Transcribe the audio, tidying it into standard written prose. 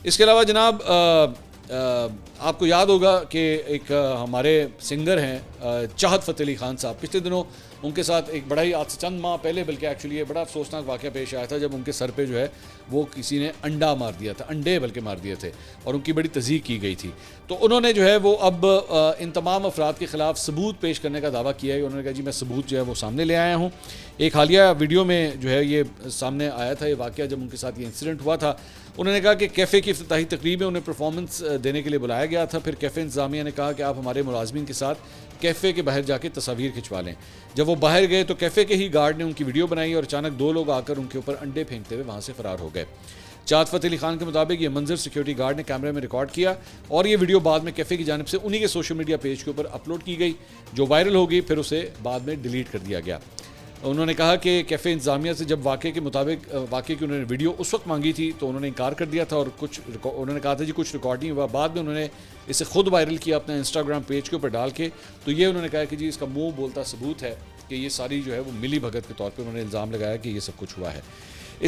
इसके अलावा जनाब आपको याद होगा कि एक हमारे सिंगर हैं चाहत फ़तेह अली ख़ान साहब, पिछले दिनों उनके साथ एक बड़ा ही आज से चंद माह पहले बल्कि एक्चुअली ये बड़ा अफसोसनाक वाक़या पेश आया था जब उनके सर पे जो है वो किसी ने अंडा मार दिया था, अंडे बल्कि मार दिए थे और उनकी बड़ी तज़ीक़ की गई थी। तो उन्होंने जो है वो अब इन तमाम अफराद के ख़िलाफ़ सबूत पेश करने का दावा किया है। उन्होंने कहा जी मैं सबूत जो है वो सामने ले आया हूँ। एक हालिया वीडियो में जो है ये सामने आया था ये वाक़या जब उनके साथ ये इंसिडेंट हुआ था। उन्होंने कहा कि कैफ़े की इफ्तिताही तकरीब में उन्हें परफॉर्मेंस देने के लिए बुलाया गया था। फिर कैफ़े इंतज़ामिया ने कहा कि आप हमारे मुलाजमीन के साथ कैफ़े के बाहर जाके तस्वीर खिंचवा लें। जब वो बाहर गए तो कैफ़े के ही गार्ड ने उनकी वीडियो बनाई और अचानक दो लोग आकर उनके ऊपर अंडे फेंकते हुए वहाँ से फ़रार हो गए। चाहत फ़तेह अली ख़ान के मुताबिक ये मंजर सिक्योरिटी गार्ड ने कैमरे में रिकॉर्ड किया और ये वीडियो बाद में कैफ़े की जानिब से उन्हीं के सोशल मीडिया पेज के ऊपर अपलोड की गई, जो वायरल हो गई। फिर उसे बाद में डिलीट कर दिया गया। उन्होंने कहा कि कैफ़े इंतज़ामिया से जब वाक़े के मुताबिक वाक़े की उन्होंने वीडियो उस वक्त मांगी थी तो उन्होंने इनकार कर दिया था और उन्होंने कहा था जी कुछ रिकॉर्डिंग हुआ। बाद में उन्होंने इसे खुद वायरल किया अपने इंस्टाग्राम पेज के ऊपर डाल के। तो ये उन्होंने कहा कि जी इसका मुंह बोलता सबूत है कि ये सारी जो है वो मिली भगत के तौर पे उन्होंने इल्ज़ाम लगाया कि ये सब कुछ हुआ है।